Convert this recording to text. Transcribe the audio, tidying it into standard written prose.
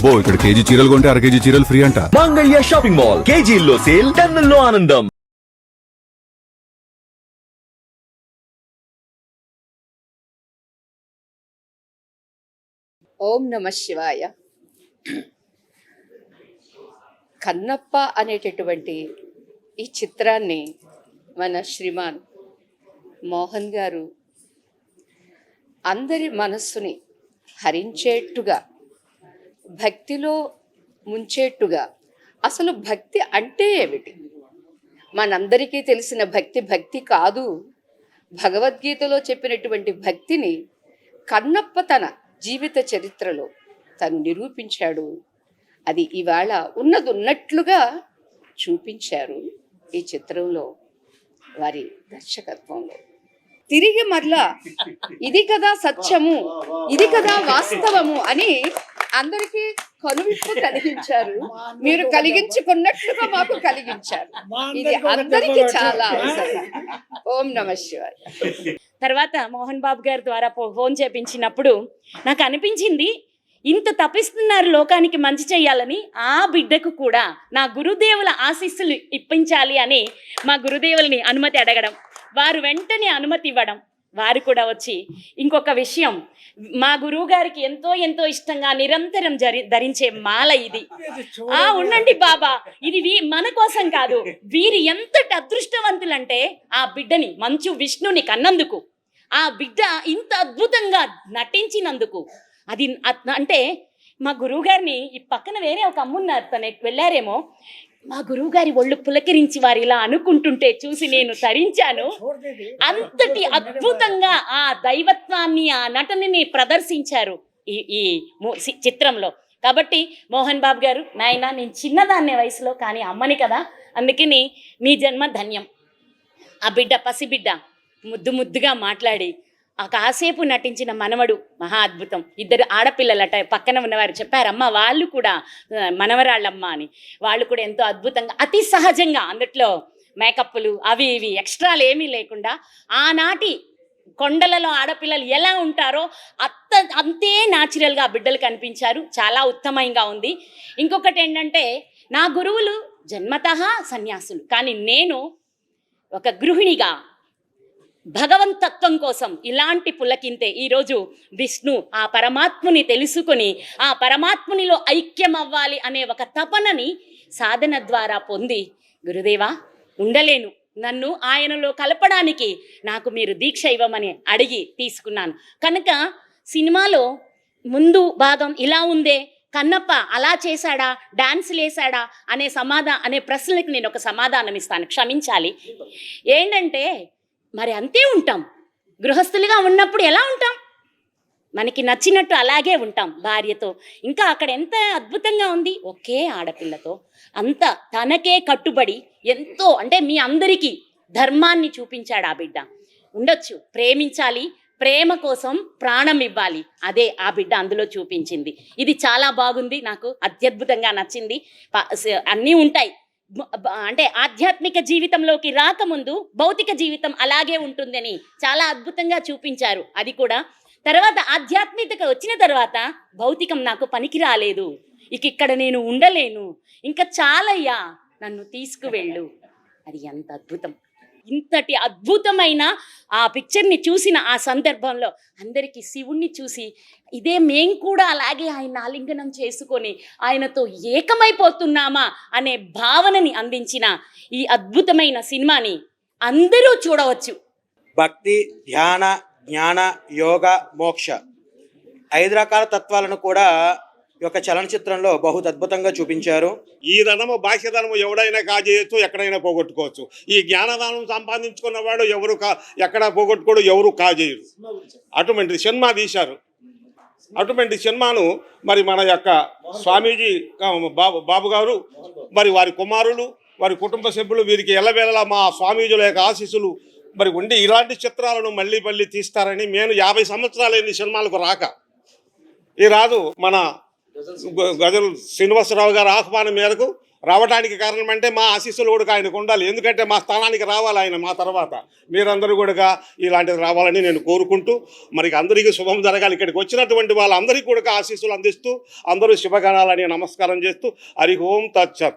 అబ్బో ఇక్కడ కేజీ చీరలు కొంటే అర కేజీ చీరలు ఫ్రీ అంట. మంగళ్య షాపింగ్ మాల్, కేజీల్లో సేల్, టన్నుల్లో ఆనందం. ఓం నమ శివాయ. కన్నప్ప అనేటటువంటి ఈ చిత్రాన్ని మన శ్రీమాన్ మోహన్ గారు అందరి మనస్సుని హరించేట్టుగా, భక్తిలో ముంచేట్టుగా, అసలు భక్తి అంటే ఏమిటి, మనందరికీ తెలిసిన భక్తి భక్తి కాదు, భగవద్గీతలో చెప్పినటువంటి భక్తిని కన్నప్ప తన జీవిత చరిత్రలో తను నిరూపించాడు. అది ఇవాళ ఉన్నదున్నట్లుగా చూపించారు ఈ చిత్రంలో వారి దర్శకత్వంలో. తిరిగి మరలా ఇది కదా సత్యము, ఇది కదా వాస్తవము అని అందరికీ కనువిప్పు కలిగించారు. మీరు కలిగించుకున్నట్లుగా మాకు కలిగించారు. ఇది అందరికీ చాలా అవసరం. ఓం నమ శివాయ. తర్వాత మోహన్ బాబు గారి ద్వారా ఫోన్ చేపించినప్పుడు నాకు అనిపించింది, ఇంత తప్పిస్తున్నారు లోకానికి మంచి చేయాలని, ఆ బిడ్డకు కూడా నా గురుదేవుల ఆశీస్సులు ఇప్పించాలి అని మా గురుదేవుల్ని అనుమతి అడగడం, వారు వెంటనే అనుమతి ఇవ్వడం, వారు కూడా వచ్చి ఇంకొక విషయం, మా గురువు గారికి ఎంతో ఎంతో ఇష్టంగా నిరంతరం ధరించే మాల ఇది. ఉండండి బాబా, ఇది మన కోసం కాదు, వీరు ఎంతటి అదృష్టవంతులంటే ఆ బిడ్డని మంచు విష్ణుని కన్నందుకు, ఆ బిడ్డ ఇంత అద్భుతంగా నటించినందుకు. అది అంటే మా గురువుగారిని ఈ పక్కన వేరే ఒక అమ్మున్నారు, తను వెళ్ళారేమో, మా గురువుగారి ఒళ్ళు పులకరించి వారు ఇలా అనుకుంటుంటే చూసి నేను తరించాను. అంతటి అద్భుతంగా ఆ దైవత్వాన్ని, ఆ నటనని ప్రదర్శించారు ఈ చిత్రంలో. కాబట్టి మోహన్ బాబు గారు, నాయన నేను చిన్నదాన్నే వయసులో, కానీ అమ్మని కదా, అందుకని మీ జన్మ ధన్యం. ఆ బిడ్డ, పసిబిడ్డ ముద్దు ముద్దుగా మాట్లాడి ఆ కాసేపు నటించిన మనవడు మహా అద్భుతం. ఇద్దరు ఆడపిల్లలట, పక్కన ఉన్నవారు చెప్పారమ్మ వాళ్ళు కూడా మనవరాళ్ళమ్మ అని. వాళ్ళు కూడా ఎంతో అద్భుతంగా, అతి సహజంగా, అందుట్లో మేకప్లు అవి ఇవి ఎక్స్ట్రాలు ఏమీ లేకుండా ఆనాటి కొండలలో ఆడపిల్లలు ఎలా ఉంటారో అంతే న్యాచురల్గా బిడ్డలు కనిపించారు. చాలా ఉత్తమంగా ఉంది. ఇంకొకటి ఏంటంటే, నా గురువులు జన్మతః సన్యాసులు, కానీ నేను ఒక గృహిణిగా భగవంతత్వం కోసం ఇలాంటి పులకింతే ఈరోజు విష్ణు, ఆ పరమాత్ముని తెలుసుకొని ఆ పరమాత్మునిలో ఐక్యం అవ్వాలి అనే ఒక తపనని సాధన ద్వారా పొంది, గురుదేవా ఉండలేను, నన్ను ఆయనలో కలపడానికి నాకు మీరు దీక్ష ఇవ్వమని అడిగి తీసుకున్నాను. కనుక సినిమాలో ముందు భాగం ఇలా ఉందే, కన్నప్ప అలా చేశాడా, డాన్సులు వేసాడా అనే ప్రశ్నలకు నేను ఒక సమాధానం ఇస్తాను, క్షమించాలి. ఏంటంటే, మరి అంతే ఉంటాం, గృహస్థులుగా ఉన్నప్పుడు ఎలా ఉంటాం, మనకి నచ్చినట్టు అలాగే ఉంటాం భార్యతో. ఇంకా అక్కడ ఎంత అద్భుతంగా ఉంది, ఒకే ఆడపిల్లతో అంత తనకే కట్టుబడి ఎంతో, అంటే మీ అందరికీ ధర్మాన్ని చూపించాడు ఆ బిడ్డ. ఉండొచ్చు, ప్రేమించాలి, ప్రేమ కోసం ప్రాణం ఇవ్వాలి, అదే ఆ బిడ్డ అందులో చూపించింది. ఇది చాలా బాగుంది, నాకు అత్యద్భుతంగా నచ్చింది. అన్నీ ఉంటాయి, అంటే ఆధ్యాత్మిక జీవితంలోకి రాకముందు భౌతిక జీవితం అలాగే ఉంటుందని చాలా అద్భుతంగా చూపించారు. అది కూడా తర్వాత ఆధ్యాత్మికత వచ్చిన తర్వాత భౌతికం నాకు పనికి రాలేదు, ఇక్కడ నేను ఉండలేను, ఇంకా చాలయ్యా, నన్ను తీసుకువెళ్ళు. అది ఎంత అద్భుతం. ఇంతటి అద్భుతమైన ఆ పిక్చర్ని చూసిన ఆ సందర్భంలో అందరికీ శివుణ్ణి చూసి, ఇదే మేం కూడా అలాగే ఆయన ఆలింగనం చేసుకొని ఆయనతో ఏకమైపోతున్నామా అనే భావనని అందించిన ఈ అద్భుతమైన సినిమాని అందరూ చూడవచ్చు. భక్తి, ధ్యాన, జ్ఞాన, యోగ, మోక్ష 5 రకాల తత్వాలను కూడా ఈ యొక్క చలనచిత్రంలో బహు అద్భుతంగా చూపించారు. ఈ ధనము బాహ్యధనము ఎవడైనా కాజేయచ్చు, ఎక్కడైనా పోగొట్టుకోవచ్చు. ఈ జ్ఞానదానం సంపాదించుకున్నవాడు ఎవరు ఎక్కడ పోగొట్టుకోడు, ఎవరు కాజేయరు. అటువంటి సినిమా తీశారు. అటువంటి సినిమాను మరి మన యొక్క స్వామీజీ బాబు గారు, మరి వారి కుమారులు, వారి కుటుంబ సభ్యులు, వీరికి ఎల్లవేళలా మా స్వామీజుల యొక్క ఆశీస్సులు మరి ఉండి ఇలాంటి చిత్రాలను మళ్ళీ తీస్తారని. నేను 50 సంవత్సరాలైంది సినిమాలకు రాక. ఈ రాదు మన గజల్ శ్రీనివాసరావు గారి ఆహ్వానం మేరకు రావడానికి కారణం అంటే మా ఆశీస్సులు కూడా ఆయనకు ఉండాలి. ఎందుకంటే మా స్థానానికి రావాలి ఆయన మా తర్వాత. మీరందరూ కూడా ఇలాంటిది రావాలని నేను కోరుకుంటూ, మరి అందరికీ శుభం జరగాలి. ఇక్కడికి వచ్చినటువంటి వాళ్ళందరికీ కూడా ఆశీస్సులు అందిస్తూ అందరూ శుభగణాలని నమస్కారం చేస్తూ హరి ఓం తచ్చత్.